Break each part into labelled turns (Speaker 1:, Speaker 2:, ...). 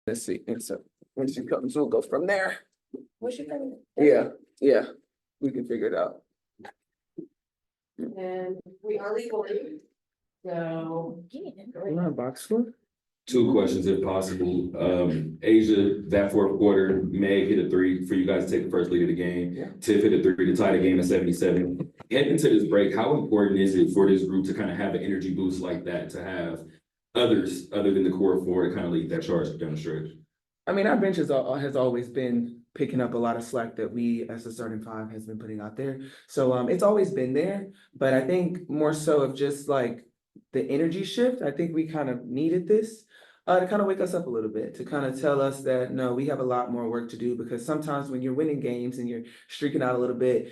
Speaker 1: Let's see. And so when she comes, we'll go from there.
Speaker 2: What's your name?
Speaker 1: Yeah, we can figure it out.
Speaker 2: And we are legally, so.
Speaker 1: Box score?
Speaker 3: 2 questions if possible. Asia, that fourth quarter, Meg hit a 3 for you guys to take the first lead of the game.
Speaker 1: Yeah.
Speaker 3: Tiff hit a 3 to tie the game at 77. Heading into this break, how important is it for this group to kind of have an energy boost like that, to have others other than the core four to kind of lead that charge down the stretch?
Speaker 1: I mean, our bench has always been picking up a lot of slack that we as the starting five has been putting out there. So it's always been there, but I think more so of just like the energy shift. I think we kind of needed this to kind of wake us up a little bit, to kind of tell us that, no, we have a lot more work to do, because sometimes when you're winning games and you're streaking out a little bit,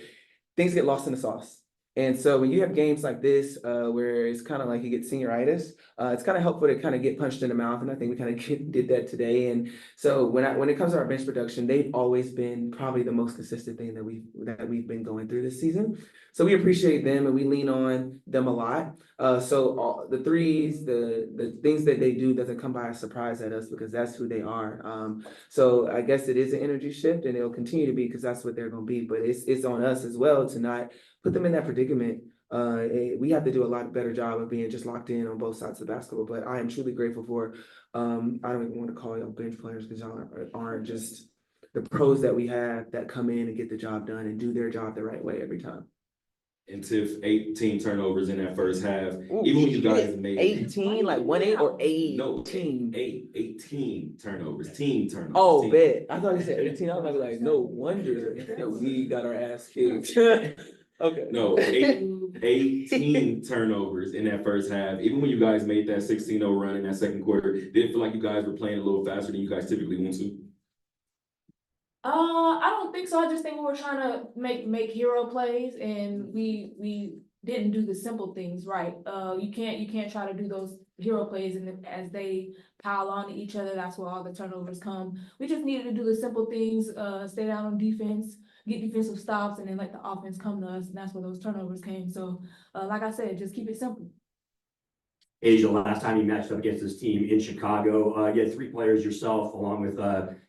Speaker 1: things get lost in the sauce. And so when you have games like this, where it's kind of like you get senioritis, it's kind of helpful to kind of get punched in the mouth. And I think we kind of did that today. And so when it comes to our bench production, they've always been probably the most consistent thing that we've been going through this season. So we appreciate them and we lean on them a lot. So all the threes, the things that they do doesn't come by a surprise at us, because that's who they are. So I guess it is an energy shift, and it'll continue to be, because that's what they're going to be. But it's on us as well to not put them in that predicament. We have to do a lot better job of being just locked in on both sides of the basketball. But I am truly grateful for, I don't even want to call y'all bench players, because y'all aren't just the pros that we have that come in and get the job done and do their job the right way every time.
Speaker 3: And Tiff, 18 turnovers in that first half. Even when you guys made
Speaker 1: 18, like 1-8 or 18?
Speaker 3: No, 18 turnovers, team turnovers.
Speaker 1: Oh,
Speaker 3: team.
Speaker 1: bet. I thought you said 18. I was like, no wonder that we got our ass kicked. Okay.
Speaker 3: No, 18 turnovers in that first half. Even when you guys made that 16-0 run in that second quarter, did it feel like you guys were playing a little faster than you guys typically want to?
Speaker 4: I don't think so. I just think we were trying to make hero plays, and we didn't do the simple things right. You can't try to do those hero plays, and as they pile on to each other, that's where all the turnovers come. We just needed to do the simple things, stay down on defense, get defensive stops, and then let the offense come to us, and that's where those turnovers came. So, like I said, just keep it simple.
Speaker 5: Asia, last time you matched up against this team in Chicago, you had 3 players yourself, along with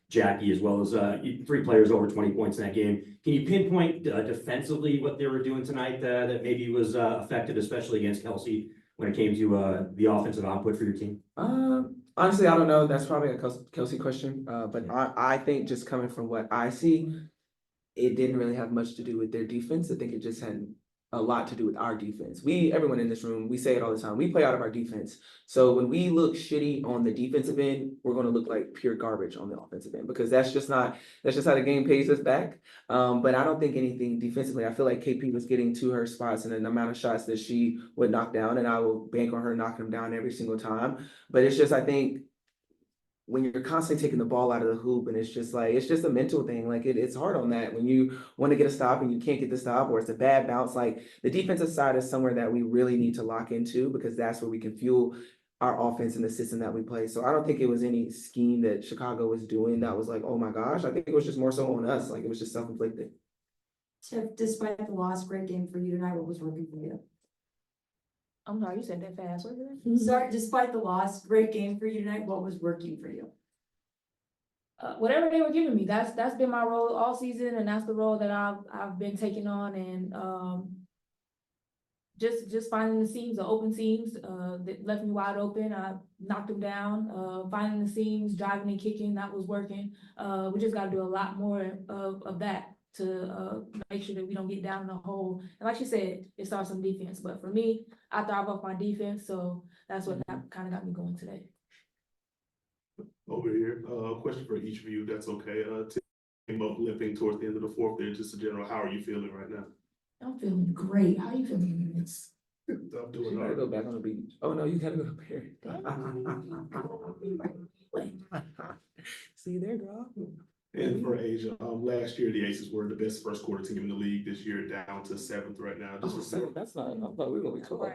Speaker 5: Jackie, as well as 3 players over 20 points in that game. Can you pinpoint defensively what they were doing tonight that maybe was effective, especially against Kelsey, when it came to the offensive output for your team?
Speaker 1: Honestly, I don't know. That's probably a Kelsey question. But I think, just coming from what I see, it didn't really have much to do with their defense. I think it just had a lot to do with our defense. Everyone in this room, we say it all the time. We play out of our defense. So when we look shitty on the defensive end, we're going to look like pure garbage on the offensive end, because that's just how the game pays us back. But I don't think anything defensively. I feel like KP was getting to her spots and the amount of shots that she would knock down, and I will bank on her knocking them down every single time. But it's just, I think, when you're constantly taking the ball out of the hoop, and it's just a mental thing. Like it's hard on that when you want to get a stop and you can't get the stop, or it's a bad bounce. Like the defensive side is somewhere that we really need to lock into, because that's where we can fuel our offense and the system that we play. So I don't think it was any scheme that Chicago was doing that was like, oh my gosh. I think it was just more so on us. Like it was just self-inflicted.
Speaker 6: Tiff, despite the loss, great game for you tonight. What was working for you?
Speaker 4: I'm sorry, you said that fast. What was that?
Speaker 6: Sorry, despite the loss, great game for you tonight. What was working for you?
Speaker 4: Whatever they were giving me, that's been my role all season, and that's the role that I've been taking on, and just finding the seams, the open seams that left me wide open. I knocked them down. Finding the seams, driving and kicking, that was working. We just got to do a lot more of that to make sure that we don't get down in the hole. And like she said, it starts on defense. But for me, I thrive off my defense, so that's what kind of got me going today.
Speaker 7: Over here, question for each of you, that's okay. Came up limping towards the end of the fourth there, just in general, how are you feeling right now?
Speaker 4: I'm feeling great. How are you feeling?
Speaker 7: I'm doing
Speaker 1: You
Speaker 7: all
Speaker 1: gotta
Speaker 7: right.
Speaker 1: go back on the beach. Oh no, you gotta go up here. See you there, girl.
Speaker 7: And for Asia, last year the Aces were the best first quarter team in the league. This year down to 7th right now.
Speaker 1: That's not. I thought we were gonna be cool.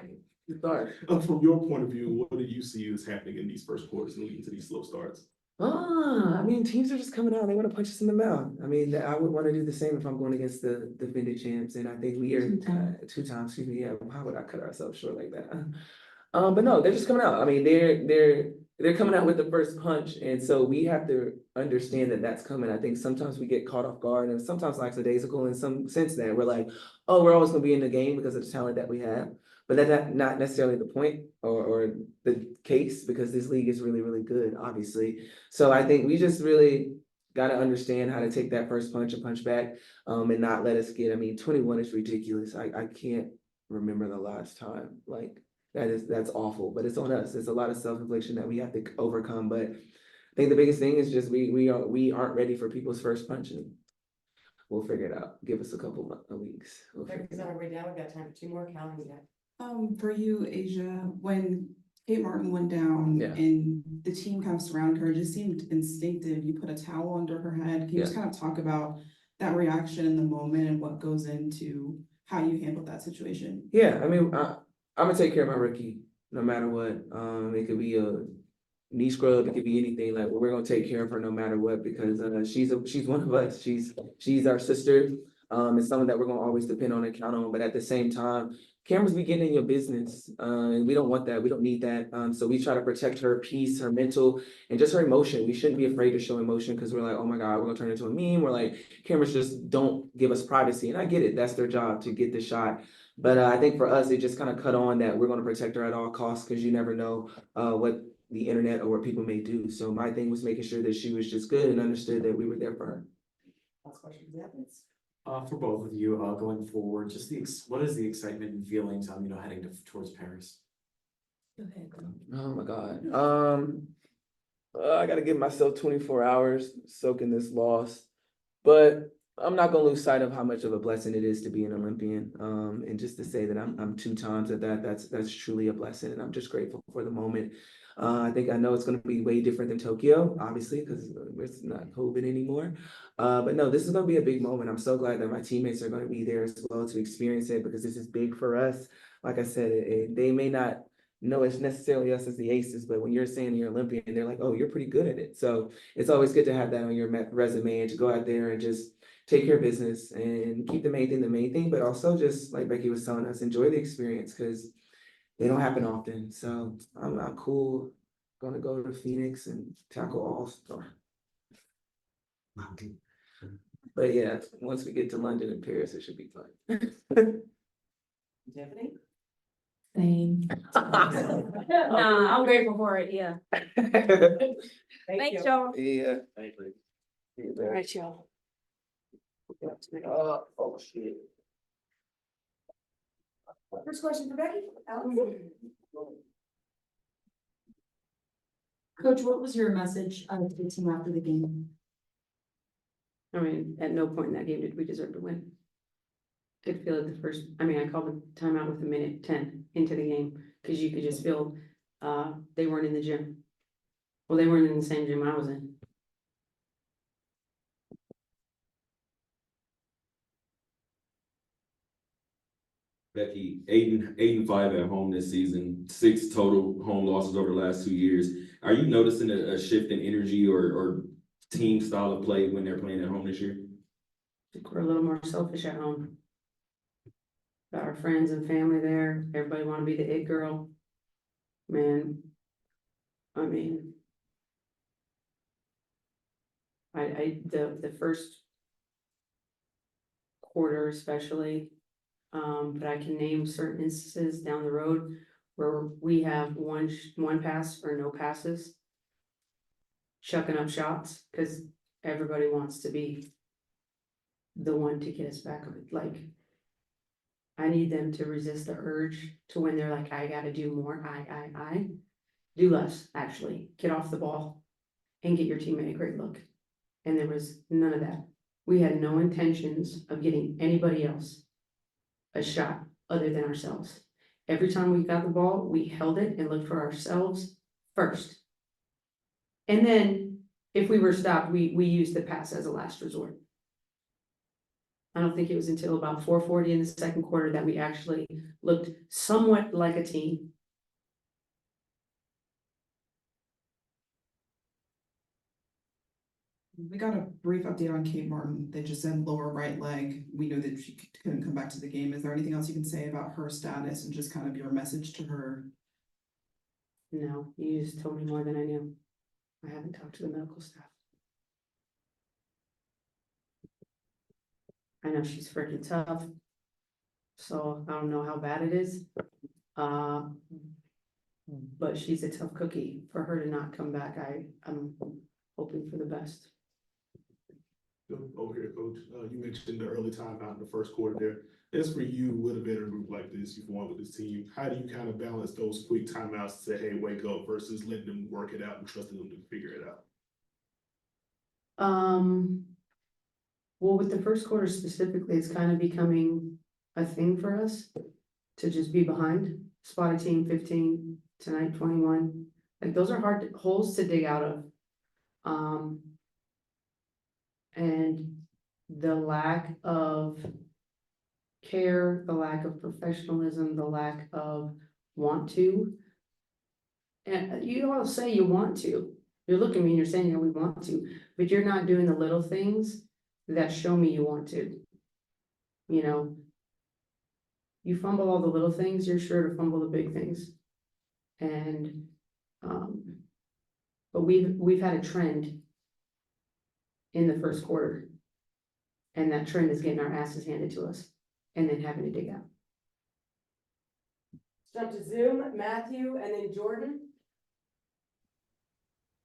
Speaker 1: You thought?
Speaker 7: From your point of view, what do you see is happening in these first quarters leading to these slow starts?
Speaker 1: I mean, teams are just coming out. They want to punch us in the mouth. I mean, I would want to do the same if I'm going against the defending champs, and I think we are 2 times. Excuse me. Yeah, how would I cut ourselves short like that? But no, they're just coming out. I mean, they're they're coming out with the first punch, and so we have to understand that that's coming. I think sometimes we get caught off guard, and sometimes lackadaisical in some sense that we're like, oh, we're always gonna be in the game because of the talent that we have. But that's not necessarily the point or the case, because this league is really, really good, obviously. So I think we just really gotta understand how to take that first punch and punch back, and not let us get, I mean, 21 is ridiculous. I can't remember the last time, like, that's awful, but it's on us. There's a lot of self-infliction that we have to overcome, but I think the biggest thing is just we aren't ready for people's first punch, and we'll figure it out. Give us a couple of weeks. We'll figure
Speaker 2: Because
Speaker 1: it out.
Speaker 2: on our way down, we've got time for two more counting yet.
Speaker 8: For you, Asia, when Kate Martin went down
Speaker 1: Yeah.
Speaker 8: and the team kind of surrounded her, it just seemed instinctive. You put a towel under her head. Can you just kind of talk about that reaction in the moment and what goes into how you handled that situation?
Speaker 1: Yeah, I mean, I'm gonna take care of my rookie, no matter what. It could be a knee scrub, it could be anything. Like, we're gonna take care of her no matter what, because she's one of us. She's our sister. It's someone that we're gonna always depend on and count on. But at the same time, cameras be getting in your business, and we don't want that. We don't need that. So we try to protect her peace, her mental, and just her emotion. We shouldn't be afraid to show emotion, because we're like, oh my God, we're gonna turn into a meme. We're like, cameras just don't give us privacy, and I get it. That's their job, to get the shot. But I think for us, it just kind of cut on that we're going to protect her at all costs, because you never know what the internet or what people may do. So my thing was making sure that she was just good and understood that we were there for her.
Speaker 2: Last question, Evans.
Speaker 9: For both of you, going forward, just what is the excitement and feelings on, heading towards Paris?
Speaker 4: Go ahead, girl.
Speaker 1: Oh my God. I got to give myself 24 hours soaking this loss, but I'm not gonna lose sight of how much of a blessing it is to be an Olympian. And just to say that I'm two times at that, that's truly a blessing, and I'm just grateful for the moment. I know it's gonna be way different than Tokyo, obviously, because it's not COVID anymore. But no, this is gonna be a big moment. I'm so glad that my teammates are gonna be there as well to experience it, because this is big for us. Like I said, they may not know it's necessarily us as the aces, but when you're saying you're Olympian, they're like, oh, you're pretty good at it. So it's always good to have that on your resume, and to go out there and just take care of business and keep the main thing, but also, just like Becky was telling us, enjoy the experience, because they don't happen often. So I'm cool. Gonna go to Phoenix and tackle All-Star. But yeah, once we get to London and Paris, it should be fun.
Speaker 2: Tiffany?
Speaker 4: Same. Nah, I'm grateful for it, yeah. Thanks, y'all.
Speaker 1: Yeah.
Speaker 2: All right, y'all.
Speaker 1: Oh, shit.
Speaker 2: First question for Becky.
Speaker 6: Coach, what was your message to the team after the game?
Speaker 2: I mean, at no point in that game did we deserve to win. I could feel it I called the timeout with a minute 10 into the game, because you could just feel, they weren't in the gym. Well, they weren't in the same gym I was in.
Speaker 3: Becky, 8-5 at home this season, 6 total home losses over the last 2 years. Are you noticing a shift in energy or team style of play when they're playing at home this year?
Speaker 2: I think we're a little more selfish at home. Got our friends and family there. Everybody want to be the it girl. Man, I mean, the first quarter especially, but I can name certain instances down the road where we have one pass or no passes, chucking up shots, because everybody wants to be the one to get us back. Like, I need them to resist the urge to, when they're like, I gotta do more, I do less, actually. Get off the ball and get your teammate a great look. And there was none of that. We had no intentions of getting anybody else a shot other than ourselves. Every time we got the ball, we held it and looked for ourselves first. And then if we were stopped, we used the pass as a last resort. I don't think it was until about 4:40 in the second quarter that we actually looked somewhat like a team.
Speaker 8: We got a brief update on Kate Martin. They just said lower right leg. We know that she couldn't come back to the game. Is there anything else you can say about her status and just kind of your message to her?
Speaker 2: No, you just told me more than I knew. I haven't talked to the medical staff. I know she's freaking tough. So I don't know how bad it is. But she's a tough cookie. For her to not come back, I'm hoping for the best.
Speaker 7: Over here, coach, you mentioned the early time out in the first quarter there. As for you with a veteran group like this, you've won with this team, how do you kind of balance those quick timeouts to say, hey, wake up, versus letting them work it out and trusting them to figure it out?
Speaker 2: Well, with the first quarter specifically, it's kind of becoming a thing for us to just be behind. Spot a team 15, tonight 21. Like those are hard holes to dig out of. And the lack of care, the lack of professionalism, the lack of want to. And you all say you want to. You're looking at me and you're saying, yeah, we want to, but you're not doing the little things that show me you want to. You know, you fumble all the little things, you're sure to fumble the big things. And, but we've had a trend in the first quarter. And that trend is getting our asses handed to us and then having to dig out.
Speaker 10: Jump to Zoom, Matthew, and then Jordan.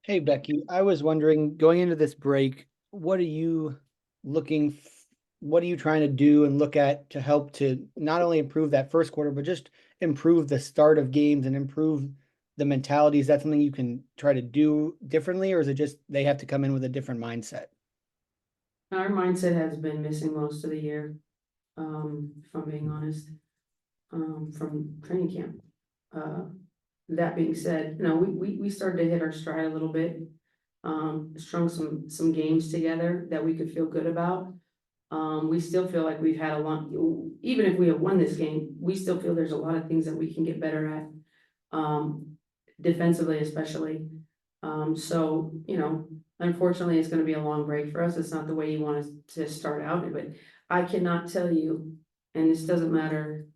Speaker 11: Hey, Becky, I was wondering, going into this break, what are you what are you trying to do and look at to help to not only improve that first quarter, but just improve the start of games and improve the mentality? Is that something you can try to do differently, or is it just they have to come in with a different mindset?
Speaker 2: Our mindset has been missing most of the year, if I'm being honest, from training camp. That being said, no, we started to hit our stride a little bit. Strung some games together that we could feel good about. We still feel like we've had a lot, even if we have won this game, we still feel there's a lot of things that we can get better at. Defensively especially. So, you know, unfortunately, it's gonna be a long break for us. It's not the way you want us to start out, but I cannot tell you, and this doesn't matter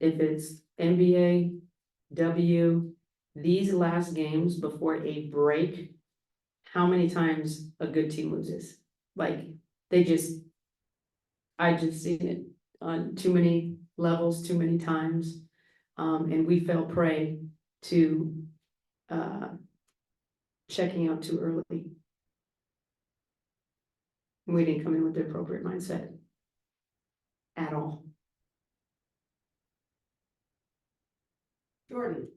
Speaker 2: if it's NBA, these last games before a break, how many times a good team loses? Like, I just seen it on too many levels, too many times. And we fell prey to, checking out too early. We didn't come in with the appropriate mindset at all.
Speaker 10: Jordan.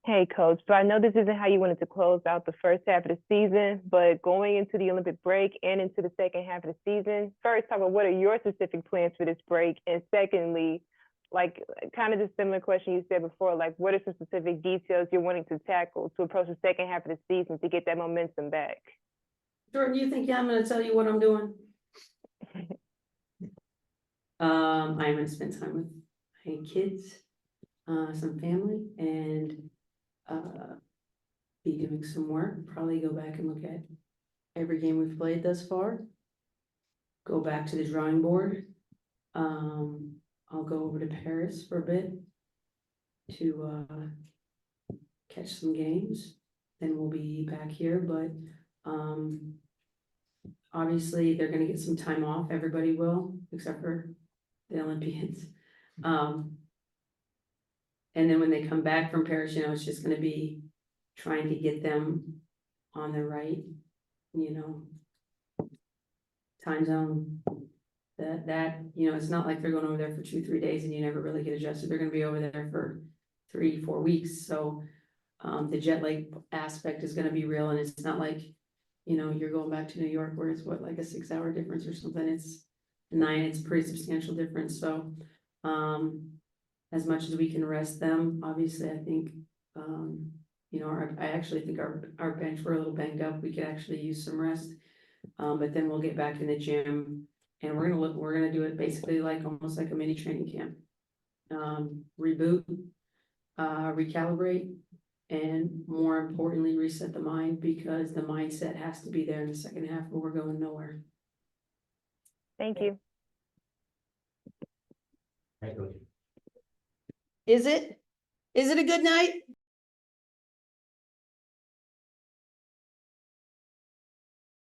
Speaker 12: Hey, coach. So I know this isn't how you wanted to close out the first half of the season, but going into the Olympic break and into the second half of the season, first, talk about what are your specific plans for this break? And secondly, like kind of the similar question you said before, like what are some specific details you're wanting to tackle to approach the second half of the season to get that momentum back?
Speaker 2: Jordan, you think I'm gonna tell you what I'm doing? I'm gonna spend time with my kids, some family, and be doing some work. Probably go back and look at every game we've played thus far. Go back to the drawing board. I'll go over to Paris for a bit to catch some games. Then we'll be back here, but obviously they're gonna get some time off. Everybody will, except for the Olympians. And then when they come back from Paris, you know, it's just gonna be trying to get them on the right, you know, time zone. That, you know, it's not like they're going over there for 2-3 days and you never really get adjusted. They're gonna be over there for 3-4 weeks. So the jet lag aspect is gonna be real, and it's not like, you know, you're going back to New York where it's what, like a 6-hour difference or something. It's 9, it's a pretty substantial difference. So as much as we can rest them, obviously, I think, you know, I actually think our bench, we're a little banged up. We could actually use some rest. But then we'll get back in the gym and we're gonna do it basically like almost like a mini training camp. Reboot, recalibrate, and more importantly, reset the mind, because the mindset has to be there in the second half or we're going nowhere.
Speaker 12: Thank you.
Speaker 5: Right, coach.
Speaker 10: Is it
Speaker 13: Is it a good night?